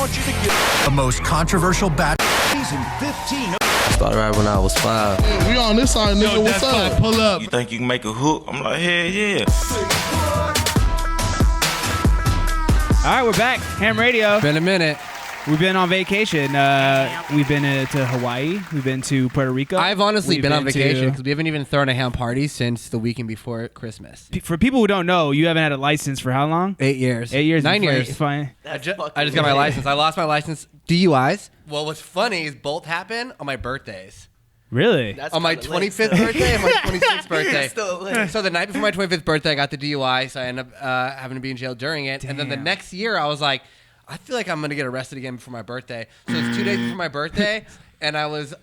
want you to get the most controversial battle. Season 15. Started right when I was 5. We on this side, nigga. Yo, What's up? Pull up. You think you can make a hook? I'm like, hell yeah. All right, we're back. Ham Radio. Been a minute. We've been on vacation. We've been to Hawaii. We've been to Puerto Rico. I've honestly We've been on vacation because we haven't even thrown a ham party since the weekend before Christmas. For people who don't know, you haven't had a license for how long? 8 years. 8 years. 9 years. Fine. I just got my license. I lost my license. DUIs. Well, what's funny is both happen on my birthdays. Really? That's on my kinda lit 25th still. birthday and my 26th birthday. Still lit. So the night before my 25th birthday, I got the DUI, so I ended up having to be in jail during it. Damn. And then the next year, I was like, I feel like I'm going to get arrested again before my birthday. So it's 2 days before my birthday, and I was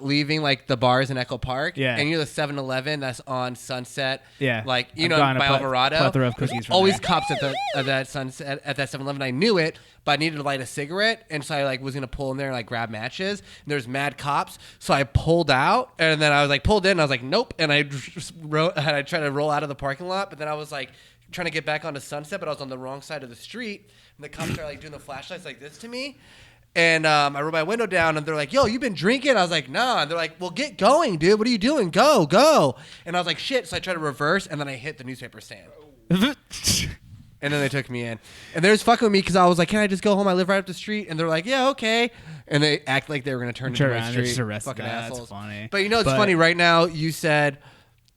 leaving like the bars in Echo Park. Yeah. And you know the 7-Eleven that's on Sunset? Yeah. Like, you I've know, gotten a by Alvarado? plethora of cookies from Always there. cops at that Sunset, at that 7-Eleven. I knew it, but I needed to light a cigarette, and so I like was going to pull in there and like grab matches. And there's mad cops, so I pulled out, and then I was like pulled in, and I was like, nope. And I tried to roll out of the parking lot, but then I was like trying to get back onto Sunset, but I was on the wrong side of the street. And the cops are like doing the flashlights like this to me. And I rolled my window down, and they're like, yo, you been drinking? I was like, nah. And they're like, well, get going, dude. What are you doing? Go, go. And I was like, shit. So I tried to reverse, and then I hit the newspaper stand. And then they took me in. And they was fucking with me because I was like, can I just go home? I live right up the street. And they're like, yeah, okay. And they act like they were going to turn into my around, street. just arrest Fucking the guy. That's assholes. funny. But you know, it's funny. Right now, you said,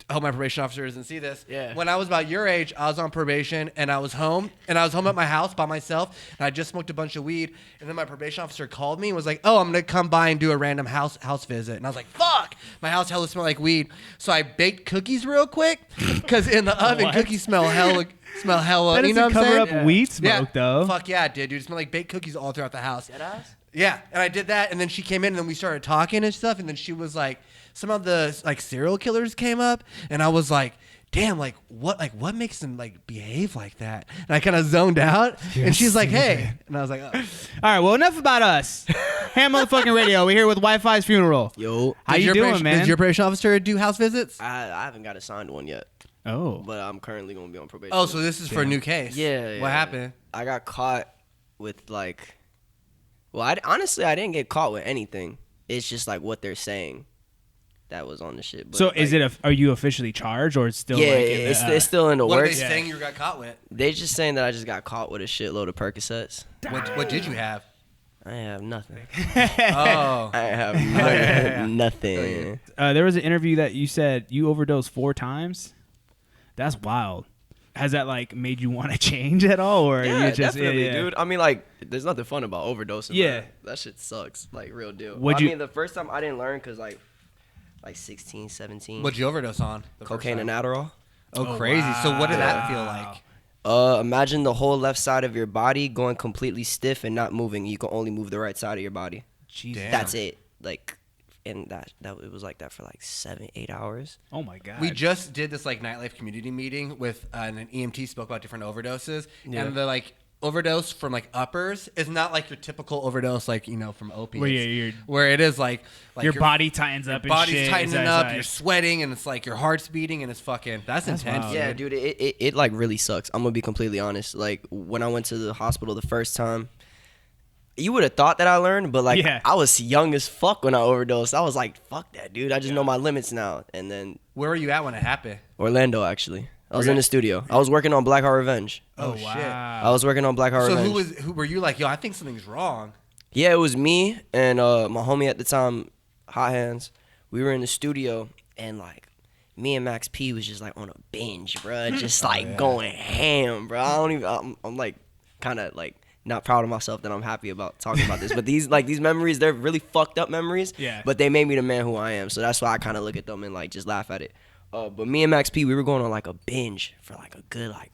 I hope my probation officer doesn't see this. Yeah. When I was about your age, I was on probation, and I was home. And I was home at my house by myself. And I just smoked a bunch of weed. And then my probation officer called me and was like, oh, I'm going to come by and do a random house visit. And I was like, fuck. My house hella smelled like weed. So I baked cookies real quick. Because in the oven, cookies smell hella. That You doesn't know what I'm cover saying? up weed smoke, though. Fuck yeah, it did, dude. It smelled like baked cookies all throughout the house. Deadass? Yeah, and I did that, and then she came in, and then we started talking and stuff, and then she was like, some of the like serial killers came up, and I was like, damn, what makes them like behave like that? And I kind of zoned out, and she's like, hey, and I was like, oh. All right, well, enough about us. Ham motherfucking radio. We're here with Wifisfuneral. Yo. How you doing, man? Did your probation officer do house visits? I haven't got assigned one yet, Oh. but I'm currently going to be on probation. Oh, so this is for a new case. Yeah. What happened? I got caught with like... Well, honestly, I didn't get caught with anything. It's just like what they're saying that was on the shit. But So like, is it are you officially charged, or it's still Yeah, like it's still in the What are they works. saying you got caught with? They're just saying that I just got caught with a shitload of Percocets. What did you have? I have nothing. Oh. I have nothing. there was an interview that you said you overdosed 4 times. That's wild. Has that like made you want to change at all, or Yeah, you just definitely, yeah. dude. I mean, like, there's nothing fun about overdosing. Yeah. Bro. That shit sucks. Like, real deal. Would I you- mean, the first time I didn't learn because, like 16, 17. What'd you overdose on? the first Cocaine time? and Adderall. Oh, crazy. So what did that feel like? Imagine the whole left side of your body going completely stiff and not moving. You can only move the right side of your body. Jesus. Damn. That's it. Like, and that it was like that for like 7-8 hours. Oh my god. We just did this like nightlife community meeting with an EMT spoke about different overdoses, and the like overdose from like uppers is not like your typical overdose, like you know from opiates, where it is like your body tightens up. body's and shit. tightening It's up, like- you're sweating, and it's like your heart's beating, and it's fucking that's intense. wild. Yeah, dude, it like really sucks. I'm gonna be completely honest. Like when I went to the hospital the first time, you would have thought that I learned, but like I was young as fuck when I overdosed. I was like, fuck that, dude. I just know my limits now. And then Where were you at when it happened? Orlando, actually. I was in the studio. I was working on Black Heart Revenge. Oh, shit. I was working on Black Heart So Revenge. who were you like? Yo, I think something's wrong. Yeah, it was me and my homie at the time, Hot Hands. We were in the studio, and like me and Max P was just like on a binge, bro. Just like going ham, bro. I'm like kind of like not proud of myself that I'm happy about talking about this. But these memories, they're really fucked up memories. Yeah. But they made me the man who I am. So that's why I kind of look at them and like just laugh at it. But me and Max P, we were going on like a binge for like a good like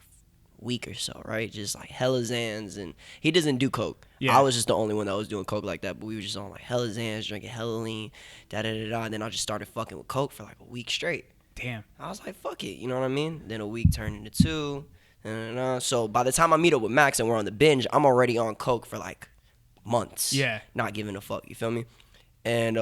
week or so, right? Just like hella Zans, and he doesn't do coke. Yeah. I was just the only one that was doing coke like that, but we were just on like hella Zans, drinking hella lean, and then I just started fucking with coke for like a week straight. Damn. I was like, fuck it, you know what I mean? Then a week turned into 2, so by the time I meet up with Max and we're on the binge, I'm already on coke for like months. Yeah. Not giving a fuck, you feel me? And I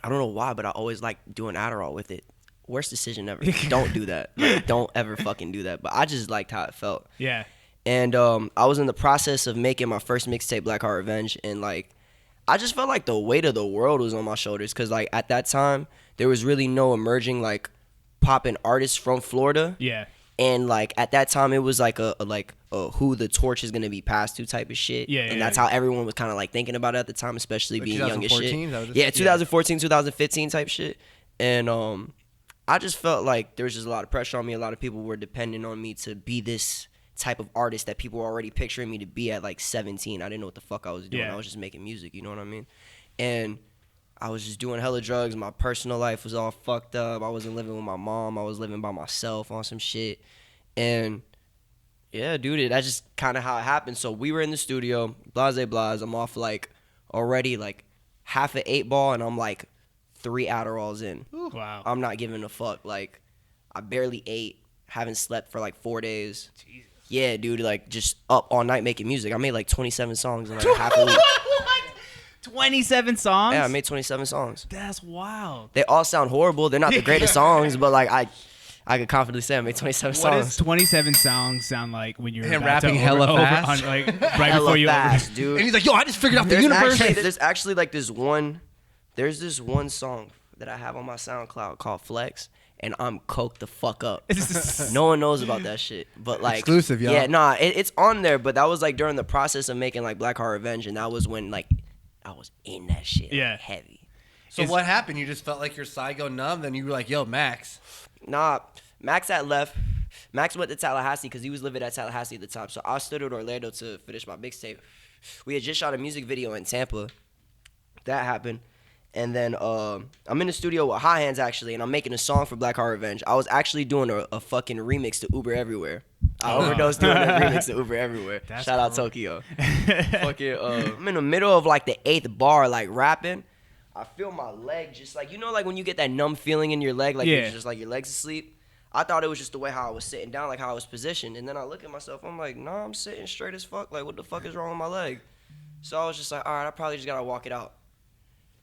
don't know why, but I always like doing Adderall with it. Worst decision ever. Don't do that. Like, don't ever fucking do that. But I just liked how it felt. Yeah. And I was in the process of making my first mixtape, Black Heart Revenge, and like I just felt like the weight of the world was on my shoulders, because like at that time there was really no emerging like poppin' artists from Florida. Yeah. And like at that time it was like a who the torch is gonna be passed to type of shit. Yeah, and that's how everyone was kind of like thinking about it at the time, especially Like being young as 2014? shit. Yeah, 2014, 2015 type shit. And I just felt like there was just a lot of pressure on me. A lot of people were depending on me to be this type of artist that people were already picturing me to be at like 17. I didn't know what the fuck I was doing. Yeah. I was just making music, you know what I mean? And I was just doing hella drugs. My personal life was all fucked up. I wasn't living with my mom. I was living by myself on some shit. And yeah, dude, that's just kind of how it happened. So we were in the studio, blase. I'm off like already like half an 8-ball, and I'm like 3 Adderalls in. Wow. I'm not giving a fuck. Like I barely ate, haven't slept for like 4 days. Jesus. Yeah, dude, like just up all night making music. I made like 27 songs in like half a week. 27 songs? Yeah, I made 27 songs. That's wild. They all sound horrible. They're not the greatest songs, but like I could confidently say I made 27 What songs. does 27 songs sound like when you're Him about rapping to hella fast? like right Hella before you fast, dude. And he's like, yo, I just figured out the universe. There's actually like this one song that I have on my SoundCloud called Flex, and I'm coked the fuck up. No one knows about that shit, but like Exclusive, y'all. Yeah, nah, it's on there, but that was like during the process of making like Black Heart Revenge, and that was when like I was in that shit, Yeah. like, heavy. So what happened? You just felt like your side go numb. Then you were like, yo, Max. Nah, Max had left. Max went to Tallahassee because he was living at Tallahassee at the time. So I stood at Orlando to finish my mixtape. We had just shot a music video in Tampa. That happened. And then I'm in the studio with High Hands, actually, and I'm making a song for Black Heart Revenge. I was actually doing a fucking remix to Uber Everywhere. I overdosed doing a remix to Uber Everywhere. Shout out Tokyo. Fucking, I'm in the middle of like the 8th bar, like rapping. I feel my leg just like, you know, like when you get that numb feeling in your leg, like it's just like your leg's asleep. I thought it was just the way how I was sitting down, like how I was positioned. And then I look at myself, I'm like, nah, I'm sitting straight as fuck. Like, what the fuck is wrong with my leg? So I was just like, all right, I probably just gotta walk it out.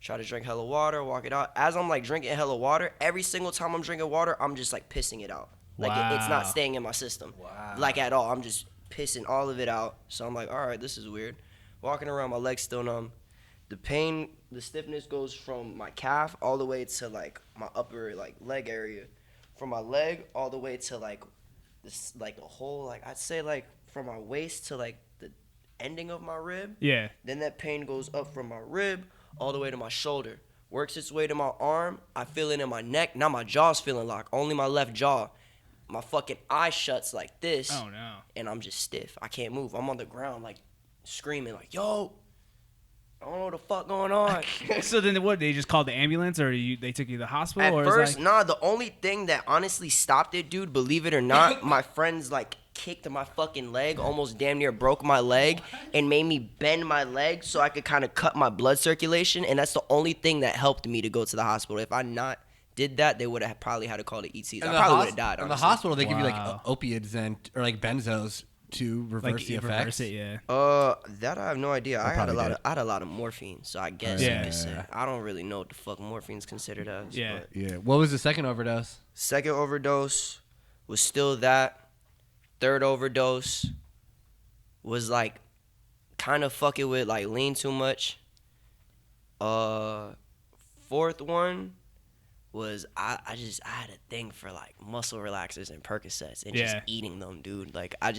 Try to drink hella water, walk it out. As I'm like drinking hella water, every single time I'm drinking water, I'm just like pissing it out. Like it's not staying in my system, like at all. I'm just pissing all of it out. So I'm like, all right, this is weird. Walking around, my leg's still numb. The pain, the stiffness goes from my calf all the way to like my upper like leg area. From my leg all the way to like this, like the whole, like I'd say like from my waist to like the ending of my rib. Yeah. Then that pain goes up from my rib all the way to my shoulder. Works its way to my arm. I feel it in my neck. Now my jaw's feeling locked. Only my left jaw. My fucking eye shuts like this. Oh no. And I'm just stiff. I can't move. I'm on the ground like screaming like, yo, I don't know what the fuck going on. So then what? They just called the ambulance, or they took you to the hospital? At or first, like... nah, the only thing that honestly stopped it, dude, believe it or not, my friends like kicked my fucking leg, almost damn near broke my leg, and made me bend my leg so I could kind of cut my blood circulation, and that's the only thing that helped me to go to the hospital. If I not did that, they would have probably had to call the ETs. I probably would have died, In the honestly. hospital, they give you like opiates or like benzos to reverse the effects. Reverse it, yeah. That I have no idea. I had a lot of morphine, so I guess you Yeah. could say. I don't really know what the fuck morphine's considered as. Yeah. But Yeah. What was the second overdose? second overdose was still that. Third overdose was like kind of fucking with like lean too much. Fourth one was I had a thing for like muscle relaxers and Percocets and just eating them, dude. Like I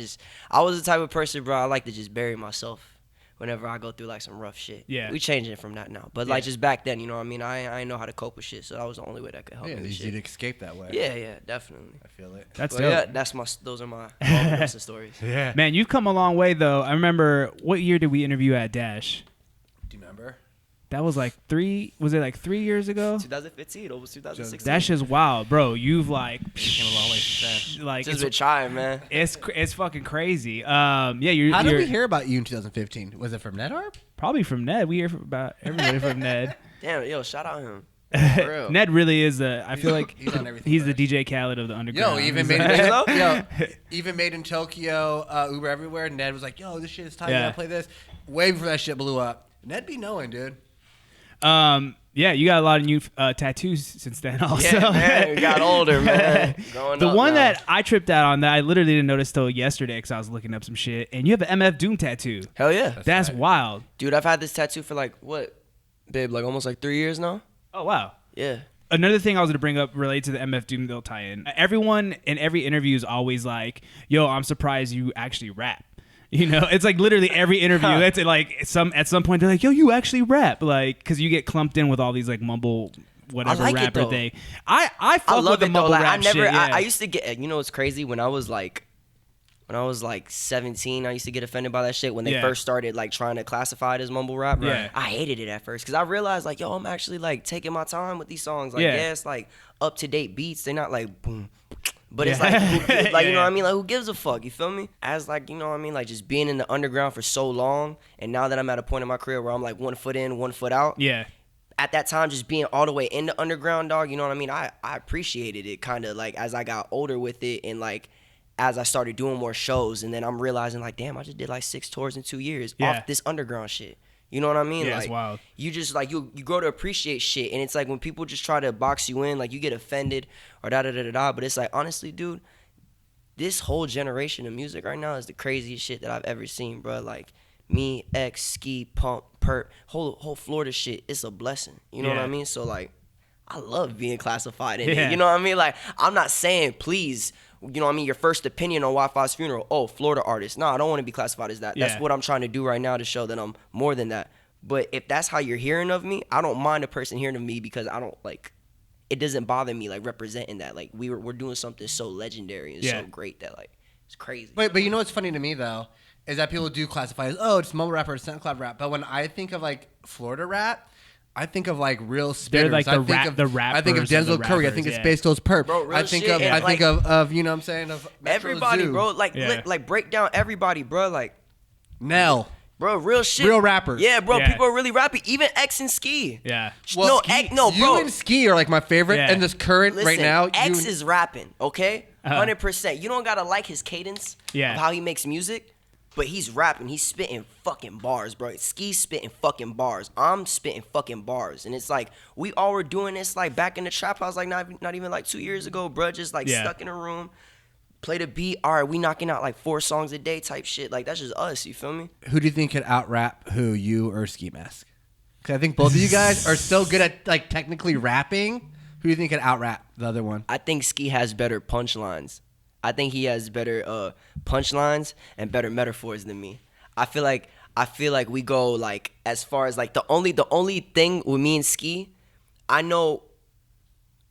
was the type of person, bro, I like to just bury myself whenever I go through like some rough shit. Yeah. We changing it from that now. But like just back then, you know what I mean? I didn't know how to cope with shit, so that was the only way that could help me with You'd shit. escape that way. Yeah, definitely. I feel it. That's But dope. yeah, those are my overdose stories. Yeah. Man, you've come a long way though. I remember, what year did we interview at Dash? Do you remember? That was like 3 years ago? 2015, almost 2016. That's just wild, bro. You've like Came a long way since then. like Just been trying, man. it's fucking crazy. Yeah, you're How did you're we hear about you in 2015? Was it from NetArp? probably from Ned. We hear about everybody from Ned. Damn, yo, shout out him. For real. Ned really is I feel like he's on everything he's the first. DJ Khaled of the underground. Yo, even He's made like- even made in Tokyo, Uber Everywhere. Ned was like, "Yo, this shit is tight. Yeah. You gotta play this." Way before that shit blew up. Ned be knowing, dude. Yeah, you got a lot of new tattoos since then also. Yeah, man, we got older, man. Growing The up one now. that I tripped out on that I literally didn't notice till yesterday because I was looking up some shit, and you have an MF Doom tattoo. Hell yeah. That's wild. Dude, I've had this tattoo for like, what, babe, like almost like 3 years now? Oh, wow. Yeah. Another thing I was going to bring up related to the MF Doom they'll tie in. Everyone in every interview is always like, yo, I'm surprised you actually rap. You know, it's like literally every interview. It's like at some point they're like, yo, you actually rap. Like, because you get clumped in with all these like mumble whatever I like rapper it, though. thing. I fuck love with the it, though. mumble Like, rap shit. Yeah. I used to get, you know what's crazy? When I was like 17, I used to get offended by that shit when they first started like trying to classify it as mumble rap. Yeah. I hated it at first because I realized like, yo, I'm actually like taking my time with these songs. Like, Yeah. yeah, it's like up to date beats. They're not like boom, but it's like, you know what I mean? Like, who gives a fuck? You feel me? As like, you know what I mean? Like just being in the underground for so long, and now that I'm at a point in my career where I'm like 1 foot in, 1 foot out. Yeah. At that time, just being all the way in the underground, dog, you know what I mean? I appreciated it kind of like as I got older with it and like as I started doing more shows, and then I'm realizing like, damn, I just did like 6 tours in 2 years off this underground shit. You know what I mean? Yeah, like, it's wild. You just like you grow to appreciate shit, and it's like when people just try to box you in, like you get offended or da da da da da. But it's like honestly, dude, this whole generation of music right now is the craziest shit that I've ever seen, bro. Like me, X, Ski, Pump, Perp, whole Florida shit. It's a blessing. You know what I mean? So like, I love being classified in it. You know what I mean? Like, I'm not saying please. You know what I mean? Your first opinion on Wifisfuneral, oh, Florida artist. No, I don't want to be classified as that. That's what I'm trying to do right now to show that I'm more than that. But if that's how you're hearing of me, I don't mind a person hearing of me because I don't like, it doesn't bother me like representing that. Like we're doing something so legendary and so great that like, it's crazy. But you know what's funny to me though, is that people do classify as, oh, it's mumble rap or SoundCloud rap. But when I think of like Florida rap, I think of like real spitters. They're like I think of Denzel Curry. I think of Space Ghost Perp. Bro, real I think shit. of And I like, think of you know what I'm saying, of Metro everybody, Zoo. bro. Like break down everybody, bro. Like Nell. bro, real shit. Real rappers. Yeah, bro. Yeah. People are really rapping. Even X and Ski. Yeah. No, Ski, no, you bro. and Ski are like my favorite, Yeah. and this current Listen, right now. X is rapping, okay? Uh-huh. 100%. You don't gotta like his cadence of how he makes music, but he's rapping. He's spitting fucking bars, bro. Ski's spitting fucking bars. I'm spitting fucking bars. And it's like, we all were doing this like back in the trap house, like not even like 2 years ago, bro. Just like stuck in a room, play the beat. All right, we knocking out like 4 songs a day type shit. Like, that's just us, you feel me? Who do you think could out rap who, you or Ski Mask? Because I think both of you guys are so good at like technically rapping. Who do you think could out rap the other one? I think Ski has better punchlines. I think he has better punchlines and better metaphors than me. I feel like we go like as far as like the only thing with me and Ski, I know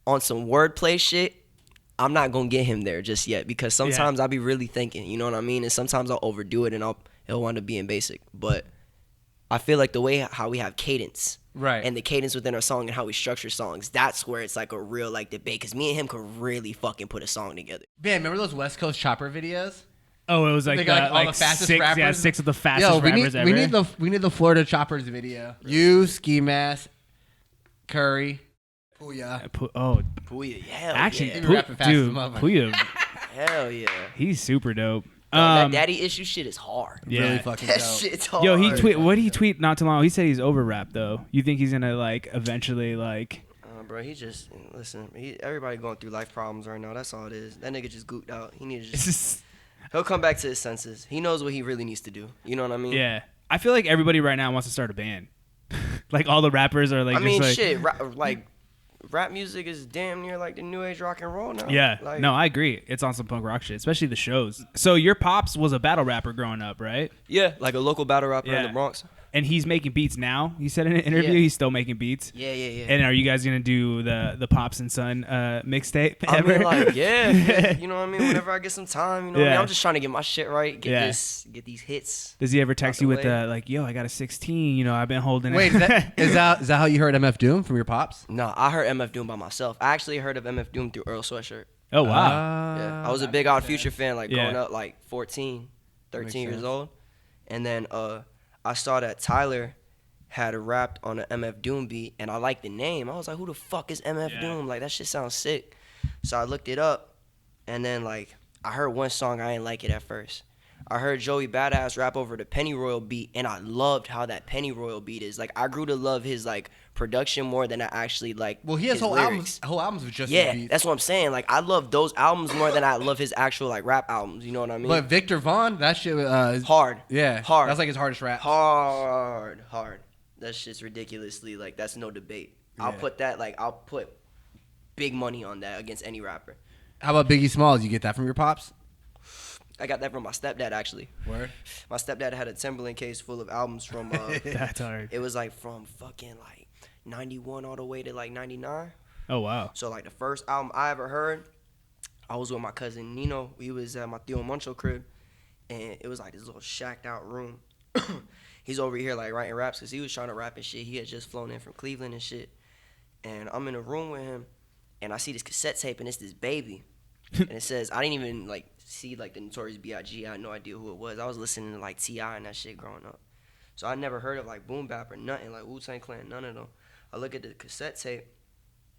on some wordplay shit, I'm not gonna get him there just yet because sometimes I'll be really thinking, you know what I mean? And sometimes I'll overdo it and it'll wind up being basic. But I feel like the way how we have cadence. Right. And the cadence within our song and how we structure songs, that's where it's like a real like debate because me and him could really fucking put a song together. Man, remember those West Coast Chopper videos? Oh, it was like, They got, all the fastest six, rappers. Yeah, 6 of the fastest rappers ever. We need the Florida Choppers video. You, Ski Mask, Curry, Puya. Puya, hell Actually, yeah. He be rapping fast as a dude, motherfucker. Puya, Hell yeah. he's super dope. That daddy issue shit is hard. Yeah. Really fucking That dope. shit's hard. Yo, what did he tweet not too long? He said he's over rap though. You think he's gonna like eventually like? Bro, he just listen. Everybody going through life problems right now. That's all it is. That nigga just gooped out. He needs to just. He'll come back to his senses. He knows what he really needs to do. You know what I mean? Yeah, I feel like everybody right now wants to start a band. Like all the rappers are like. I mean, just like, shit. Like, rap music is damn near like the new age rock and roll now. Yeah, Like, no, I agree. It's on some punk rock shit, especially the shows. So your pops was a battle rapper growing up, right? Yeah, like a local battle rapper in the Bronx. And he's making beats now. He said in an interview he's still making beats. Yeah. And are you guys gonna do the Pops and Son mixtape? I ever? mean, like, yeah, you know what I mean? Whenever I get some time, you know what I mean? Yeah. I'm just trying to get my shit right, get Yeah. these hits. Does he ever text out you the with way. like, yo, I got a 16, you know, I've been holding Wait, it. is that how you heard MF Doom from your pops? No, I heard MF Doom by myself. I actually heard of MF Doom through Earl Sweatshirt. Oh, wow. Yeah, I was a big Odd Future fan, like Yeah. growing up, like 14, 13 Makes years sense. old. And then I saw that Tyler had a rapped on an MF Doom beat, and I liked the name. I was like, who the fuck is MF Doom? Like, that shit sounds sick. So I looked it up, and then, like, I heard one song. I didn't like it at first. I heard Joey Badass rap over the Pennyroyal beat, and I loved how that Pennyroyal beat is. Like, I grew to love his like production more than I actually like. Well, he has his whole lyrics. albums with just his Yeah, beats. that's what I'm saying. Like, I love those albums more than I love his actual like rap albums. You know what I mean? But Victor Vaughn, that shit Hard. Yeah, Hard. That's like his hardest rap. Hard. That shit's ridiculously like that's no debate. Yeah. I'll put big money on that against any rapper. How about Biggie Smalls? You get that from your pops? I got that from my stepdad actually. Word. My stepdad had a Timberland case full of albums from. That's hard. It was like from fucking like 91 all the way to like 99. Oh wow. So like the first album I ever heard, I was with my cousin Nino. We was at my Theo Moncho crib, and it was like this little shacked out room. He's over here like writing raps because he was trying to rap and shit. He had just flown in from Cleveland and shit. And I'm in a room with him, and I see this cassette tape, and it's this Baby. And it says, I didn't even like see like the Notorious B.I.G. I had no idea who it was. I was listening to like T.I. and that shit growing up. So I never heard of like Boom Bap or nothing, like Wu-Tang Clan, none of them. I look at the cassette tape,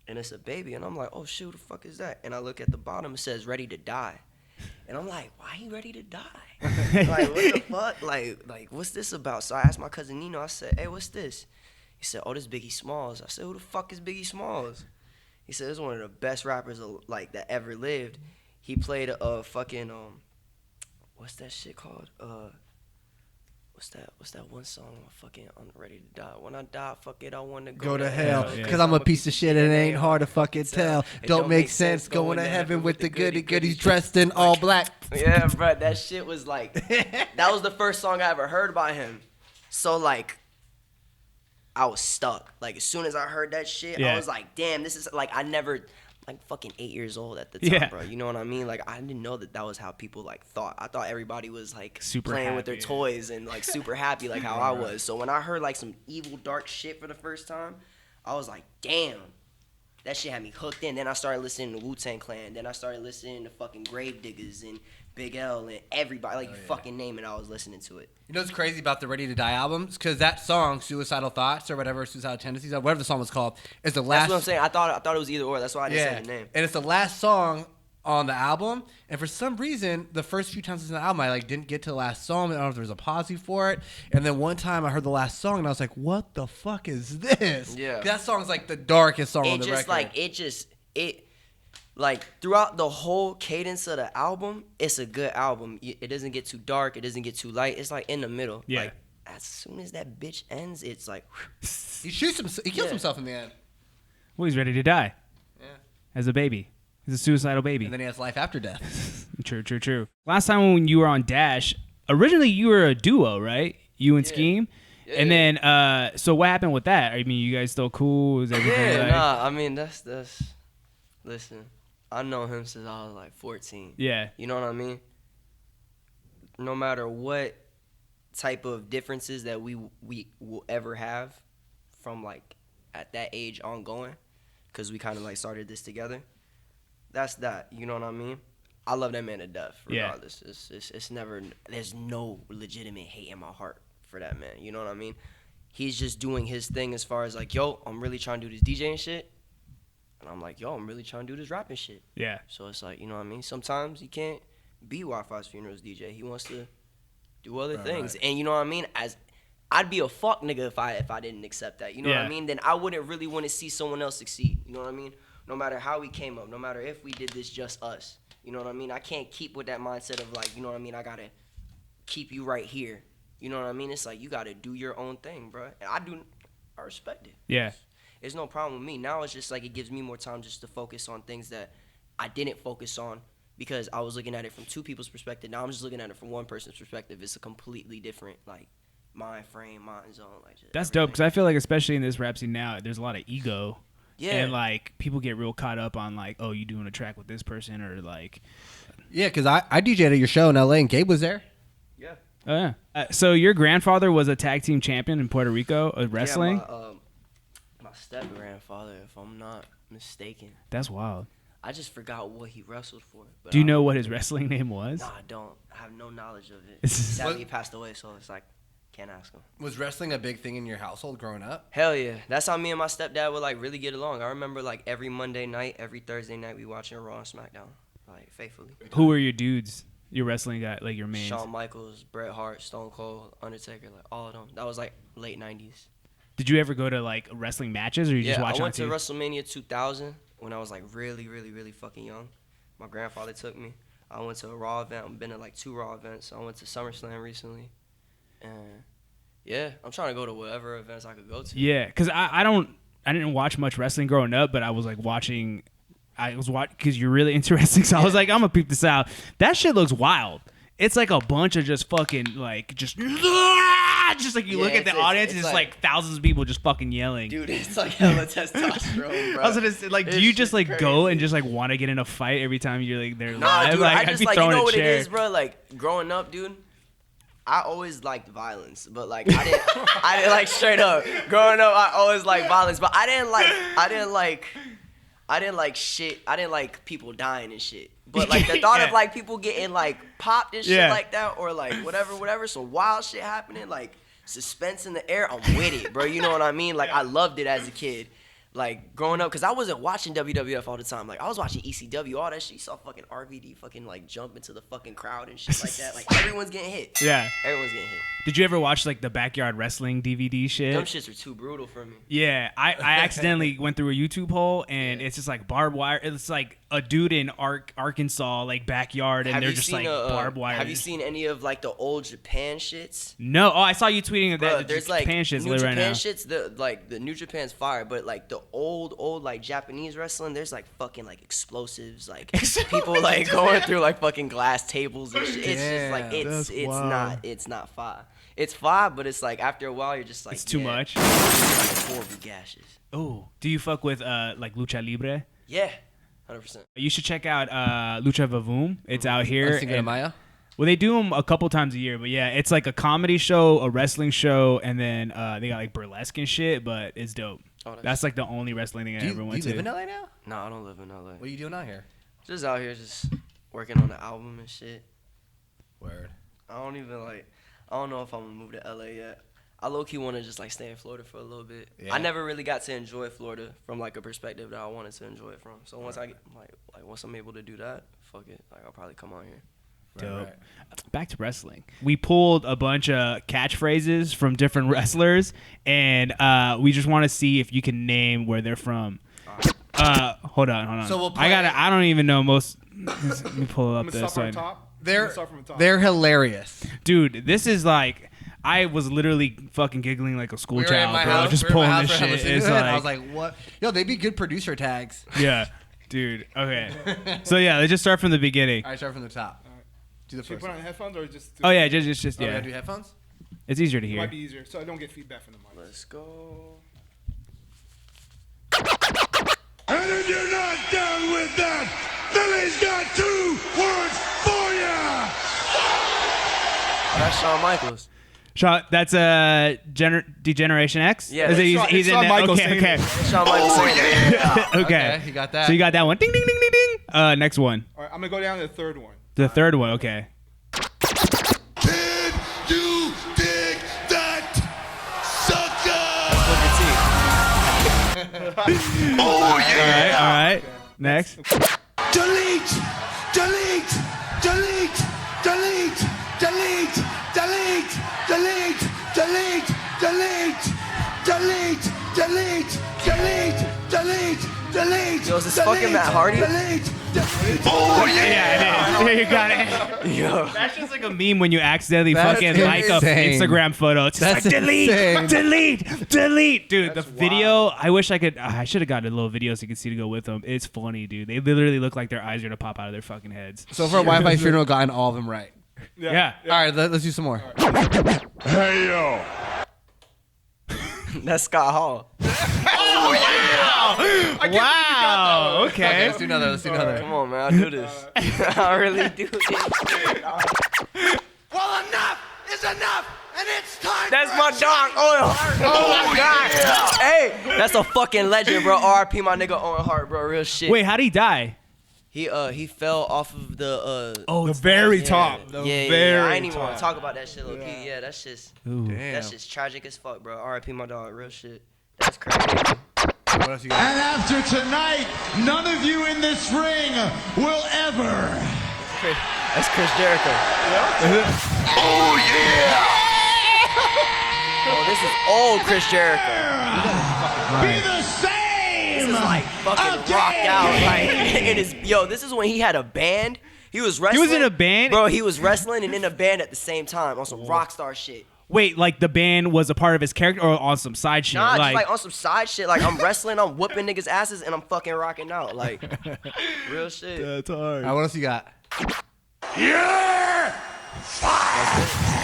and it's a Baby, and I'm like, oh shoot, the fuck is that? And I look at the bottom, it says Ready to Die. And I'm like, why he ready to die? Like, what the fuck? Like, what's this about? So I asked my cousin Nino, I said, hey, what's this? He said, oh, this Biggie Smalls. I said, who the fuck is Biggie Smalls? He said, this is one of the best rappers like that ever lived. He played a fucking what's that shit called? What's that one song I'm ready to die? When I die, fuck it, I wanna go to hell. Cause I'm a piece of shit and it ain't hard to fucking tell. Don't make sense going to heaven with the goody goodies dressed in all black. Yeah, bro, that shit was like, that was the first song I ever heard by him. So like, I was stuck. Like as soon as I heard that shit, I was like, damn, this is like, I never, like fucking 8 years old at the time, bro. You know what I mean? Like I didn't know that was how people like thought. I thought everybody was like super playing happy, with their toys and like super happy like how I was. So when I heard like some evil dark shit for the first time, I was like, damn. That shit had me hooked in. Then I started listening to Wu-Tang Clan. Then I started listening to fucking Grave Diggers and Big L and everybody. Like, you fucking name it, I was listening to it. You know what's crazy about the Ready to Die albums? Because that song, Suicidal Thoughts or whatever, Suicidal Tendencies, whatever the song was called, is the last. That's what I'm saying. I thought it was either or. That's why I didn't say the name. And it's the last song on the album. And for some reason, the first few times in the album, I like didn't get to the last song. I don't know if there was a pause for it. And then one time I heard the last song and I was like, what the fuck is this? Yeah. That song's like the darkest song on the record. Like throughout the whole cadence of the album, it's a good album. It doesn't get too dark. It doesn't get too light. It's like in the middle. Yeah. Like as soon as that bitch ends, it's like. He shoots himself. He kills himself in the end. Well, he's ready to die. Yeah. As a baby. He's a suicidal baby. And then he has life after death. True. Last time when you were on Dash, originally you were a duo, right? You and Scheme. Yeah. And then, so what happened with that? I mean, you guys still cool? Is everything like? I mean, that's. Listen, I know him since I was like 14. Yeah. You know what I mean? No matter what type of differences that we will ever have from like at that age ongoing, because we kind of like started this together. That's that. You know what I mean? I love that man to death. Regardless, it's never. There's no legitimate hate in my heart for that man. You know what I mean? He's just doing his thing as far as like, yo, I'm really trying to do this DJing shit, and I'm like, yo, I'm really trying to do this rapping shit. Yeah. So it's like, you know what I mean? Sometimes he can't be Wifisfuneral's DJ. He wants to do other things, and you know what I mean? As I'd be a fuck nigga if I didn't accept that. You know what I mean? Then I wouldn't really want to see someone else succeed. You know what I mean? No matter how we came up, no matter if we did this just us. You know what I mean? I can't keep with that mindset of like, you know what I mean? I got to keep you right here. You know what I mean? It's like you got to do your own thing, bro. And I respect it. Yeah. It's no problem with me. Now it's just like it gives me more time just to focus on things that I didn't focus on because I was looking at it from two people's perspective. Now I'm just looking at it from one person's perspective. It's a completely different like mind frame, mind zone. Like just That's dope because I feel like especially in this rap scene now, there's a lot of ego. Yeah. And like people get real caught up on like, oh, you doing a track with this person or like. Yeah, because I DJ'd at your show in LA and Gabe was there. Yeah. Oh yeah. So your grandfather was a tag team champion in Puerto Rico of wrestling. Yeah, my step grandfather, if I'm not mistaken. That's wild. I just forgot what he wrestled for. But Do you know what his wrestling name was? No, I don't. I have no knowledge of it. Sadly, he passed away, so it's like can't ask him. Was wrestling a big thing in your household growing up? Hell yeah. That's how me and my stepdad would like really get along. I remember like every Monday night, every Thursday night we watching Raw and SmackDown, like faithfully. Who were your dudes? Your wrestling guy, like your main. Shawn Michaels, Bret Hart, Stone Cold, Undertaker, like all of them. That was like late 90s. Did you ever go to like wrestling matches, or you just watch I on went to TV? WrestleMania 2000 when I was like really, really, really fucking young. My grandfather took me. I went to a Raw event. I've been to like 2 Raw events. I went to SummerSlam recently. And yeah, I'm trying to go to whatever events I could go to. Yeah, because I didn't watch much wrestling growing up, but I was like watching. I was watching because you're really into wrestling, so I was like, I'm gonna peep this out. That shit looks wild. It's like a bunch of just fucking like just like you look at the audience and it's like thousands of people just fucking yelling. Dude, it's like hella testosterone, bro. I was gonna say, like, do you just like crazy. go and just like want to get in a fight every time you're like there? Nah, live? dude, Like, I I'd just be like, you throwing know a what chair. it is, bro? Like, growing up, dude, I always liked violence, but like, I didn't like, straight up, growing up, I always liked violence, but I didn't like people dying and shit. But like the thought of like people getting like popped and shit like that, or like whatever, some wild shit happening, like suspense in the air, I'm with it, bro. You know what I mean? Like I loved it as a kid. Like growing up, because I wasn't watching WWF all the time. Like I was watching ECW, all that shit. You saw fucking RVD fucking like jump into the fucking crowd and shit like that. Like everyone's getting hit. Yeah. Everyone's getting hit. Did you ever watch like the backyard wrestling DVD shit? Them shits were too brutal for me. Yeah, I accidentally went through a YouTube hole and it's just like barbed wire. It's like a dude in Arkansas like backyard and Have they're you just seen, like barbed wire. Have you seen any of like the old Japan shits? No. Oh, I saw you tweeting Bro, that. there's The like Japan shit's New lit Japan right now. shits. The New Japan's fire, but like the old like Japanese wrestling, there's like fucking like explosives, like people like going through like fucking glass tables and shit. It's just like it's not fire. It's fire, but it's like after a while you're just like It's too much. It's like horrible gashes. Oh, do you fuck with like lucha libre? Yeah, 100%. You should check out Lucha Vavoom. It's out here. Cinco de Mayo. Well, they do them a couple times a year, but yeah, it's like a comedy show, a wrestling show, and then they got like burlesque and shit, but it's dope. Oh, that's like the only wrestling thing I ever went Do you to. live in LA now? No, I don't live in LA. What are you doing out here? Just out here, just working on the album and shit. Word. I don't know if I'm gonna move to LA yet. I low-key want to just like stay in Florida for a little bit. Yeah. I never really got to enjoy Florida from like a perspective that I wanted to enjoy it from. So once I get once I'm able to do that, fuck it, like I'll probably come out here. Dope. Back to wrestling. We pulled a bunch of catchphrases from different wrestlers, and we just want to see if you can name where they're from. Hold on. So we'll I don't even know most. Let me pull up this one. They're hilarious. Dude, this is like, I was literally fucking giggling like a school We were child, in my bro. house. Just we were in pulling my this house for shit. listening It's to it, like, and I was like, what? Yo, they'd be good producer tags. yeah, dude. Okay. So yeah, let's just start from the beginning. All right, start from the top. Do the Should we first put one. on headphones or just? Oh yeah, just Oh, we yeah. gotta do headphones? It's easier to It hear. might be easier, so I don't get feedback from the mic. Let's go. And if you're not down with that, Philly's got 2 words for ya! Oh, that's Shawn Michaels. That's Degeneration X. Yeah, Is it, Shawn- he's it's in Shawn that? Michaels Okay, saying okay, it. Shawn Michaels saying that. okay. Okay, you got that. So you got that one. Ding, ding, ding, ding, ding. Next one. All right, I'm gonna go down to the third one. The third one. Okay. Can you dig that, sucker? Oh yeah! All right. Next. Delete! Delete! Delete! Delete! Delete! Delete! Delete! Delete! Delete! Delete! Delete! Delete! Delete! Delete! Yo, is this fucking Matt Hardy? Delete! Oh yeah! Yeah, it is. You got it. Yo. That's just like a meme when you accidentally That's fucking like a insane. Instagram photo. It's just That's like delete, insane. delete. Dude, the video, I wish I could, I should have gotten a little video so you could see to go with them. It's funny, dude. They literally look like their eyes are going to pop out of their fucking heads. So for Wi-Fi funeral, gotten all of them right. Yeah. All right, let's do some more. Hey yo! That's Scott Hall. Wow. Okay, Okay. let's do another. Let's do another. Come on, man, I do this. I really do this. Well, enough is enough, and it's time. That's my dog, Owen Hart. Oh my God. Hey, that's a fucking legend, bro. R.I.P. my nigga Owen Hart, bro. Real shit. Wait, how'd he die? He fell off of the The very yeah, top. Yeah. I ain't even want to talk about that shit, low key. Yeah, that's just Damn. that's just tragic as fuck, bro. R.I.P. my dog. Real shit. That's crazy. What else you got? And after tonight, none of you in this ring will ever That's Chris Jericho. Oh yeah! Oh, this is old Chris Jericho. Be the same! This is like fucking rocked out. Like, it is, this is when he had a band. He was wrestling. He was in a band? Bro, he was wrestling and in a band at the same time on some rock star shit. Wait, like the band was a part of his character or on some side shit? Nah, just like on some side shit. Like I'm wrestling, I'm whooping niggas' asses, and I'm fucking rocking out. Like, real shit. That's hard. All right, what else you got? Yeah!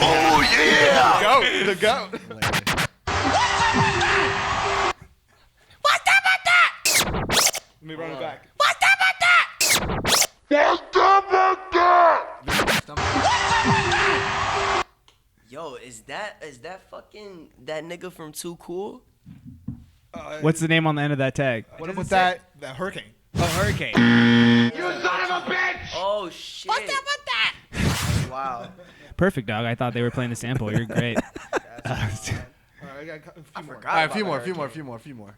Oh yeah! The goat. Let me run it back. Yo, is that fucking that nigga from Too Cool? What's the name on the end of that tag? What about that hurricane? Oh, Hurricane. You son of a bitch! Oh shit. That's wild. Perfect, dog. I thought they were playing the sample. You're great. All right, I got a few more. Forgot All right, a about few more, that a few more, a hurricane. few more, a few more.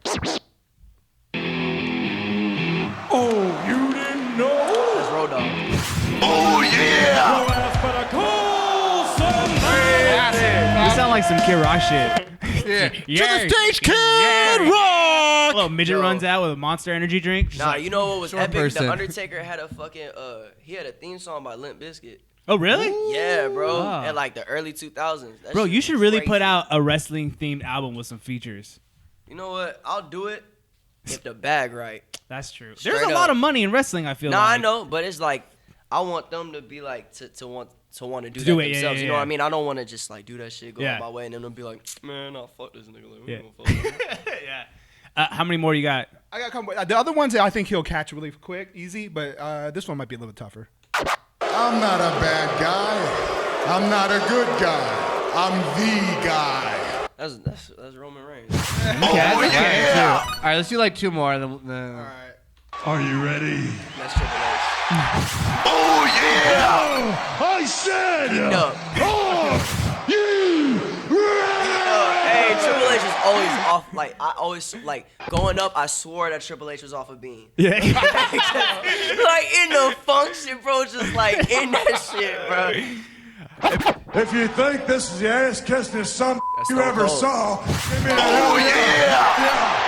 Oh, you didn't know? That's Road Dogg. Oh yeah! You sound like some Kid Rock shit. Yeah. Yeah. stage, Kid A little midget runs out with a Monster Energy drink. Just Nah, like- you know what was Short epic? person. The Undertaker had a fucking he had a theme song by Limp Bizkit. Oh, really? Yeah, bro. Wow. In like the early 2000s. That Bro, shit you was should really crazy. put out a wrestling themed album with some features. You know what? I'll do it if the bag right. That's true. Straight There's a up. lot of money in wrestling, I feel Nah, like. I know, but it's like I want them to be like to want to do that do it, yeah, themselves. yeah, You know what yeah. I mean? I don't want to just like do that shit, go Yeah. on my way, and then they'll be like, man, I'll fuck this nigga. Like, we Yeah. ain't gonna fuck with him. Yeah. How many more you got? I got a couple. The other ones I think he'll catch really quick, easy, but this one might be a little bit tougher. I'm not a bad guy. I'm not a good guy. I'm the guy. That's Roman Reigns. Oh yeah! All right, let's do like two more. And then, All right. Are you ready? That's Triple H. Oh yeah! I said. No. Oh, you. Hey, Triple H is always off. Like I always like growing up. I swore that Triple H was off a bean. Yeah. Like in the function, bro, just like in that shit, bro. If you think this is the ass kissing some That's you Stone ever Cold. saw, give me a hell yeah!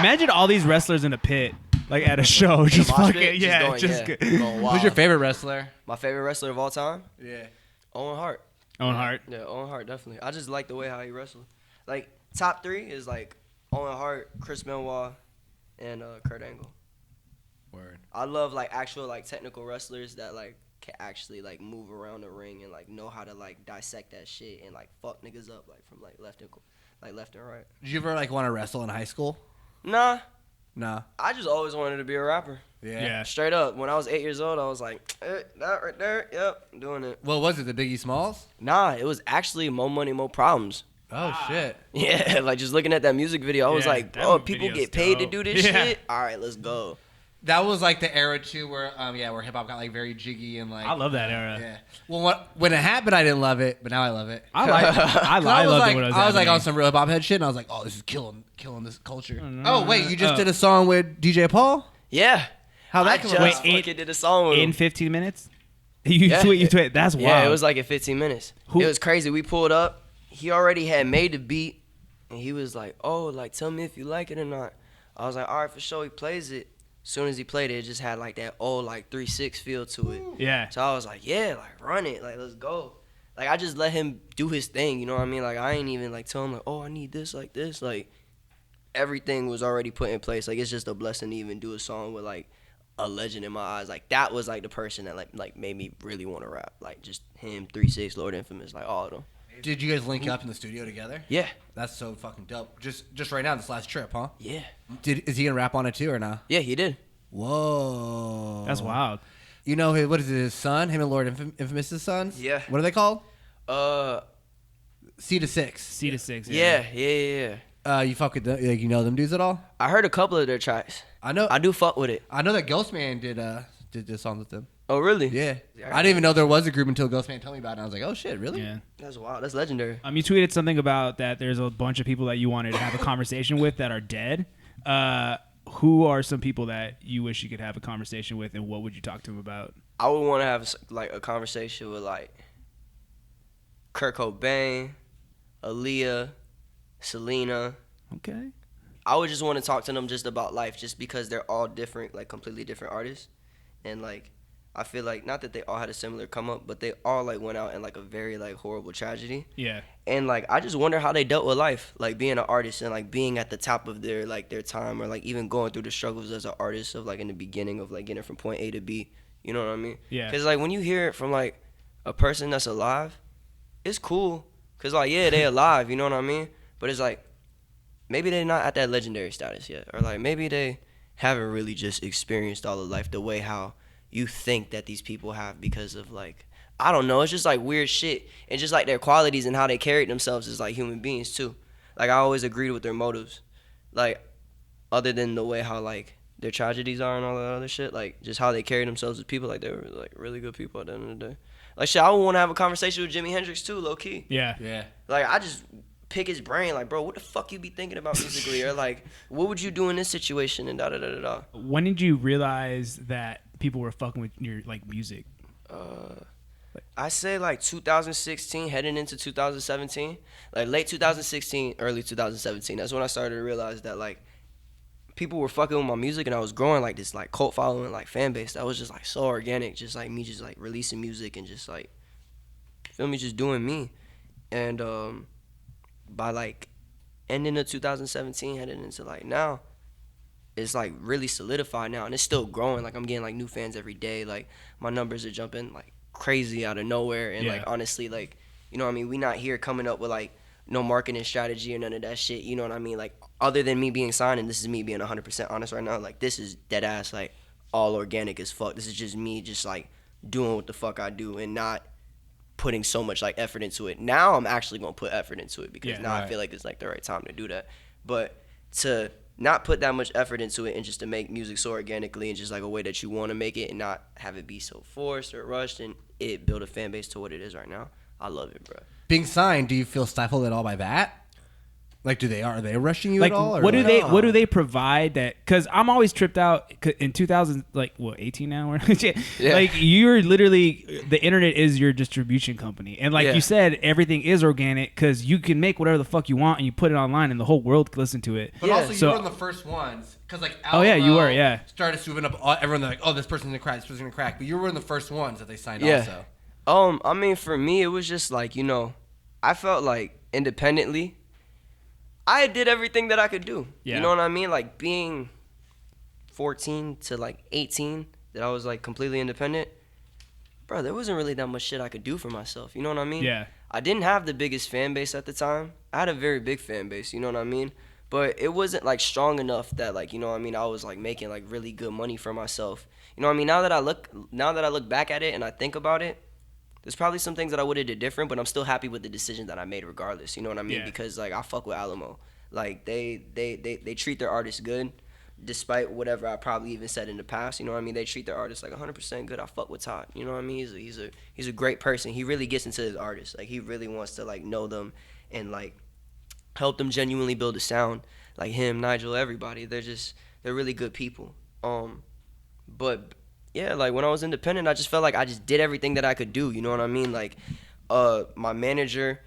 Imagine all these wrestlers in a pit, like at a show, just mosh fucking, pit, yeah, going, just yeah, good. going wild. who's your favorite wrestler? My favorite wrestler of all time? Yeah. Owen Hart. Owen Hart. Yeah, Owen Hart, definitely. I just like the way how he wrestled. Like, top three is like Owen Hart, Chris Benoit, and Kurt Angle. Word. I love like actual like technical wrestlers that like can actually like move around the ring and like know how to like dissect that shit and like fuck niggas up like from like left and right. Did you ever like want to wrestle in high school? Nah, Nah. I just always wanted to be a rapper. Yeah. Straight up, when I was 8 years old, I was like, that right there, yep, I'm doing it. What was it? The Biggie Smalls? Nah, it was actually More Money, More Problems. Oh shit. Yeah, like just looking at that music video, I was Yeah, like, that bro, people video's get paid to dope. do this Yeah. shit? All right, let's go. That was like the era too, where where hip hop got like very jiggy and like. I love that era. Yeah. Well, when it happened, I didn't love it, but now I love it. I like. I was loved like, it when it was I was like happening. on some real hip hop head shit, and I was like, oh, this is killing this culture. Oh wait, you just Oh. did a song with DJ Paul? Yeah. How that I come just about? Wait, fucking did a song with in him. 15 minutes. You Yeah. tweet. That's wild. Yeah, it was like in 15 minutes. Who- It was crazy. We pulled up. He already had made the beat, and he was like, oh, like, tell me if you like it or not. I was like, all right, for sure. He plays it. As soon as he played it, it just had, like, that old, like, 3-6 feel to it. Yeah. So I was like, yeah, like, run it. Like, let's go. Like, I just let him do his thing, you know what I mean? Like, I ain't even, like, tell him, like, oh, I need this, like, this. Like, everything was already put in place. Like, it's just a blessing to even do a song with, like, a legend in my eyes. Like, that was, like, the person that, like made me really want to rap. Like, just him, 3-6, Lord Infamous, like, all of them. Did you guys link up in the studio together? Yeah. That's so fucking dope. Just right now, this last trip, huh? Yeah. Is he gonna rap on it too or not? Yeah, he did. Whoa. That's wild. You know what is it? His son? Him and Lord Infamous's sons? Yeah. What are they called? Uh, C to 6. C to 6. yeah. You fuck with them? Like, you know them dudes at all? I heard a couple of their tracks. I know. I do fuck with it. I know that Ghostman did this song with them. Oh, really? Yeah. I didn't even know there was a group until Ghostman told me about it. And I was like, oh shit, really? Yeah. That's wild. That's legendary. You tweeted something about that. There's a bunch of people that you wanted to have a conversation with that are dead. Who are some people that you wish you could have a conversation with, and what would you talk to them about? I would want to have like a conversation with like Kurt Cobain, Aaliyah, Selena. Okay. I would just want to talk to them just about life, just because they're all different, like completely different artists, and like I feel like not that they all had a similar come up, but they all like went out in like a very like horrible tragedy. Yeah. And like I just wonder how they dealt with life, like being an artist and like being at the top of their like their time, or like even going through the struggles as an artist of like in the beginning of like getting from point A to B. You know what I mean? Yeah. Because like when you hear it from like a person that's alive, it's cool. Cause like yeah, they alive. You know what I mean? But it's like maybe they're not at that legendary status yet, or like maybe they haven't really just experienced all of life the way how you think that these people have, because of like I don't know, it's just like weird shit, and just like their qualities and how they carried themselves as like human beings too. Like I always agreed with their motives, like other than the way how like their tragedies are and all that other shit, like just how they carried themselves as people, like they were like really good people at the end of the day. Like shit, I would want to have a conversation with Jimi Hendrix too, low key. Yeah. Yeah. Like I just pick his brain, like, bro, what the fuck you be thinking about musically, or like, what would you do in this situation, and da da da da da. When did you realize that people were fucking with your like music? I say like 2016, heading into 2017, like late 2016, early 2017. That's when I started to realize that like people were fucking with my music, and I was growing like this like cult following, like fan base that was just like so organic, just like me, just like releasing music and just like feel me, just doing me, and by like ending of 2017, heading into like now, it's like really solidified now, and it's still growing. Like I'm getting like new fans every day. Like my numbers are jumping like crazy out of nowhere, and like honestly, like you know what I mean, we not here coming up with like no marketing strategy or none of that shit. You know what I mean? Like other than me being signed, and this is me being 100% honest right now. Like this is dead ass like all organic as fuck. This is just me just like doing what the fuck I do and not putting so much like effort into it. Now I'm actually gonna put effort into it, because now I feel like it's like the right time to do that. But to not put that much effort into it, and just to make music so organically and just like a way that you want to make it, and not have it be so forced or rushed, and it build a fan base to what it is right now, I love it, bro. Being signed, do you feel stifled at all by that? Like, are they rushing you Like, at all? Or what do like, they what do they provide that? Because I'm always tripped out in 2000, like what 18 now. Like you're literally, the internet is your distribution company, and like you said, everything is organic because you can make whatever the fuck you want and you put it online, and the whole world can listen to it. But also, you were one of the first ones, because like Alamo you were, started swooping up everyone. They're like, oh, this person's gonna crack, this person's gonna crack. But you were one of the first ones that they signed also. I mean, for me, it was just like, you know, I felt like independently, I did everything that I could do. Yeah. You know what I mean? Like being 14 to like 18, that I was like completely independent. Bro, there wasn't really that much shit I could do for myself. You know what I mean? Yeah. I didn't have the biggest fan base at the time. I had a very big fan base, you know what I mean? But it wasn't like strong enough that like, you know what I mean, I was like making like really good money for myself. You know what I mean? Now that I look back at it and I think about it, there's probably some things that I would have did different, but I'm still happy with the decision that I made regardless. You know what I mean? Yeah. Because like I fuck with Alamo. Like they treat their artists good, despite whatever I probably even said in the past. You know what I mean? They treat their artists like 100% good. I fuck with Todd. You know what I mean? He's a great person. He really gets into his artists. Like he really wants to like know them and like help them genuinely build a sound. Like him, Nigel, everybody. They're really good people. But yeah, like when I was independent, I just felt like I just did everything that I could do. You know what I mean? Like, my manager,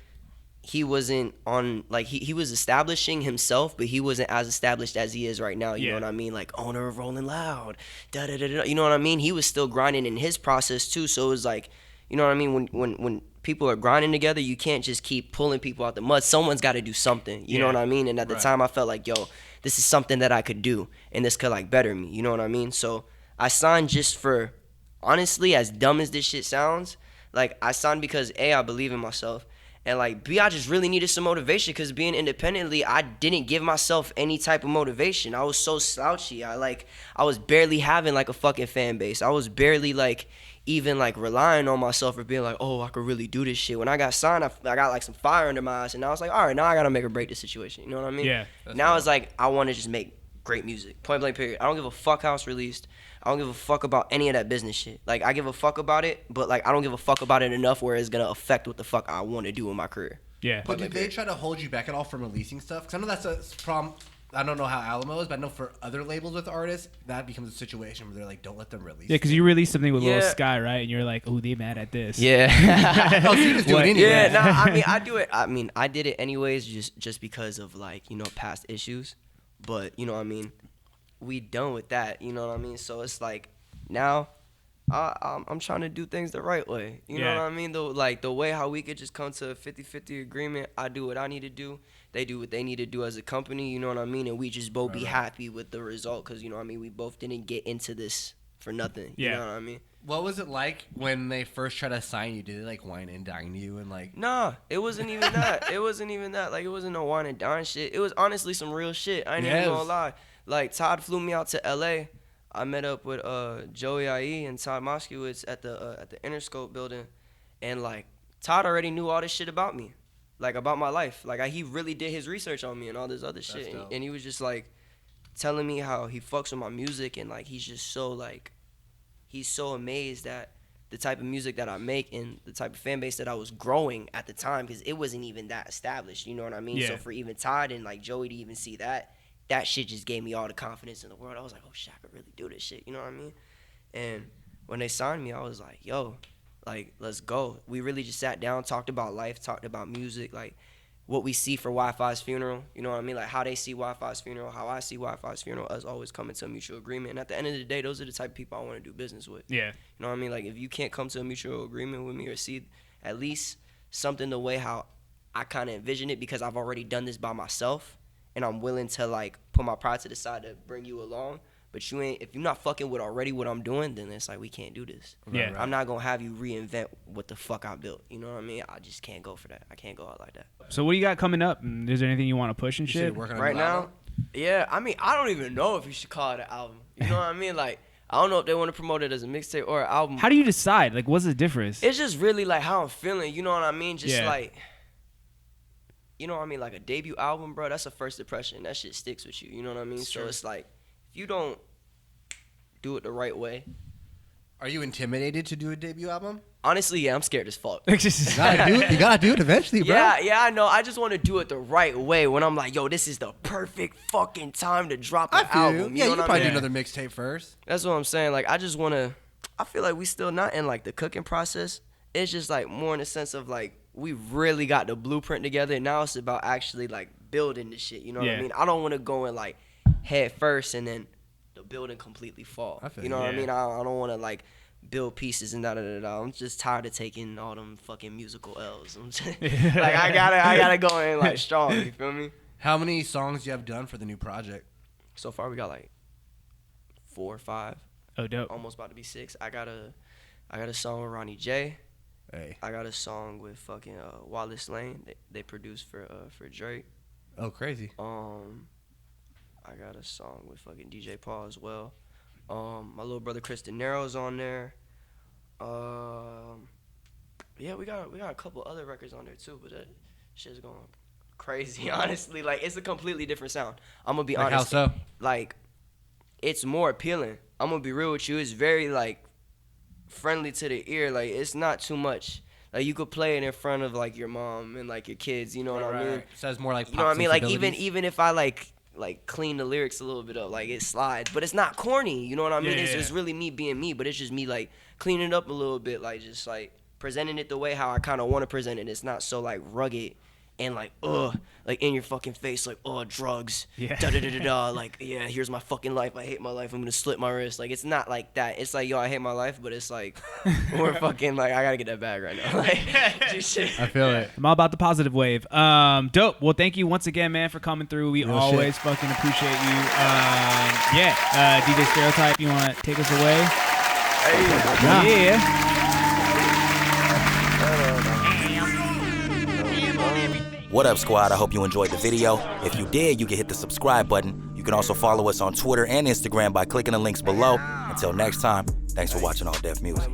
he wasn't on, like, he was establishing himself, but he wasn't as established as he is right now. You know what I mean? Like, owner of Rolling Loud, da-da-da-da. You know what I mean? He was still grinding in his process, too. So it was like, you know what I mean? When people are grinding together, you can't just keep pulling people out the mud. Someone's got to do something. You know what I mean? And at the time, I felt like, yo, this is something that I could do, and this could, like, better me. You know what I mean? So I signed just for, honestly, as dumb as this shit sounds, like, I signed because, A, I believe in myself, and, like, B, I just really needed some motivation, because being independently, I didn't give myself any type of motivation. I was so slouchy. I was barely having, like, a fucking fan base. I was barely, like, even, like, relying on myself or being like, oh, I could really do this shit. When I got signed, I got, like, some fire under my eyes, and I was like, all right, now I got to make or break this situation. You know what I mean? Yeah. Now it's like, I want to just make great music. Point blank period. I don't give a fuck how it's released. I don't give a fuck about any of that business shit. Like, I give a fuck about it, but, like, I don't give a fuck about it enough where it's going to affect what the fuck I want to do in my career. Yeah. But did they try to hold you back at all from releasing stuff? Because I know that's a problem I don't know how Alamo is, but I know for other labels with artists, that becomes a situation where they're like, don't let them release. Yeah, because you released something with Lil Yeah. Sky, right? And you're like, oh, they mad at this. Yeah. Oh, so you just do it anyway. Yeah, no, I mean, I do it. I mean, I did it anyways, just because of like, you know, past issues. But you know what I mean, we done with that. You know what I mean. So it's like now, I'm trying to do things the right way. You know what I mean. The way how we could just come to a 50-50 agreement. I do what I need to do. They do what they need to do as a company. You know what I mean. And we just both be happy with the result, because you know what I mean. We both didn't get into this for nothing. You know what I mean. What was it like when they first tried to sign you? Did they like wine and dine you and like? Nah, it wasn't even that. It wasn't even that. Like, it wasn't no wine and dine shit. It was honestly some real shit. I ain't even gonna lie. Like, Todd flew me out to LA. I met up with Joey IE and Todd Moskowitz at the Interscope building, and like Todd already knew all this shit about me, like about my life. Like he really did his research on me and all this other shit, and he was just like telling me how he fucks with my music, and like he's just so like he's so amazed at the type of music that I make and the type of fan base that I was growing at the time, because it wasn't even that established. You know what I mean? Yeah. So for even Todd and like Joey to even see that shit just gave me all the confidence in the world. I was like, oh shit, I could really do this shit. You know what I mean? And when they signed me, I was like, yo, like, let's go. We really just sat down, talked about life, talked about music, like what we see for Wi-Fi's funeral. You know what I mean? Like how they see Wi-Fi's funeral, how I see Wi-Fi's funeral, us always coming to a mutual agreement. And at the end of the day, those are the type of people I want to do business with. Yeah. You know what I mean? Like if you can't come to a mutual agreement with me or see at least something the way how I kind of envision it, because I've already done this by myself, and I'm willing to like put my pride to the side to bring you along. But you ain't, if you're not fucking with already what I'm doing, then it's like we can't do this. Yeah. I'm not gonna have you reinvent what the fuck I built. You know what I mean? I just can't go for that. I can't go out like that. So what do you got coming up? Is there anything you want to push and shit? Working on Right the now, album? yeah. I mean, I don't even know if you should call it an album. You know what I mean? Like, I don't know if they want to promote it as a mixtape or an album. How do you decide? Like, what's the difference? It's just really like how I'm feeling. You know what I mean? Just Yeah. like, you know what I mean? Like a debut album, bro. That's a first impression. That shit sticks with you. You know what I mean? So it's like, if you don't do it the right way. Are you intimidated to do a debut album? Honestly, yeah, I'm scared as fuck. You gotta do it eventually, bro. Yeah, I know. I just want to do it the right way. When I'm like, yo, this is the perfect fucking time to drop an album. Yeah, know you what I probably mean? do another mixtape first. That's what I'm saying. Like, I just want to. I feel like we still not in like the cooking process. It's just like more in the sense of like we really got the blueprint together, and now it's about actually like building this shit. You know what I mean? I don't want to go in like head first and then the building completely fall. You know what I mean? I don't want to like build pieces and da-da-da-da. I'm just tired of taking all them fucking musical L's. I'm just, like I gotta go in like strong. You feel me? How many songs you have done for the new project? So far we got like 4 or 5. Oh, dope. Almost about to be 6. I got a song with Ronnie J. Hey. I got a song with fucking Wallace Lane. They produced for Drake. Oh, crazy. I got a song with fucking DJ Paul as well. My little brother Chris De Niro's on there. Yeah, we got a couple other records on there too, but that shit's going crazy. Honestly, like it's a completely different sound. I'm gonna be honest. How so? Like, it's more appealing. I'm gonna be real with you. It's very like friendly to the ear. Like it's not too much. Like you could play it in front of like your mom and like your kids. You know what I mean? Right. So it's more like You know what I mean? Like sensibilities. even if I like clean the lyrics a little bit up, like it slides, but it's not corny. You know what I mean? It's just really me being me, but it's just me like cleaning it up a little bit, like just like presenting it the way how I kind of want to present it. It's not so like rugged and like like in your fucking face, like drugs, da da da da da. Like here's my fucking life. I hate my life. I'm gonna slit my wrist. Like it's not like that. It's like I hate my life, but it's like we're fucking like I gotta get that bag right now. Like just shit. I feel it. I'm all about the positive wave. Dope. Well, thank you once again, man, for coming through. We always fucking appreciate you. DJ Stereotype, you want to take us away? Yeah. What up, squad? I hope you enjoyed the video. If you did, you can hit the subscribe button. You can also follow us on Twitter and Instagram by clicking the links below. Until next time, thanks for watching All Deaf Music.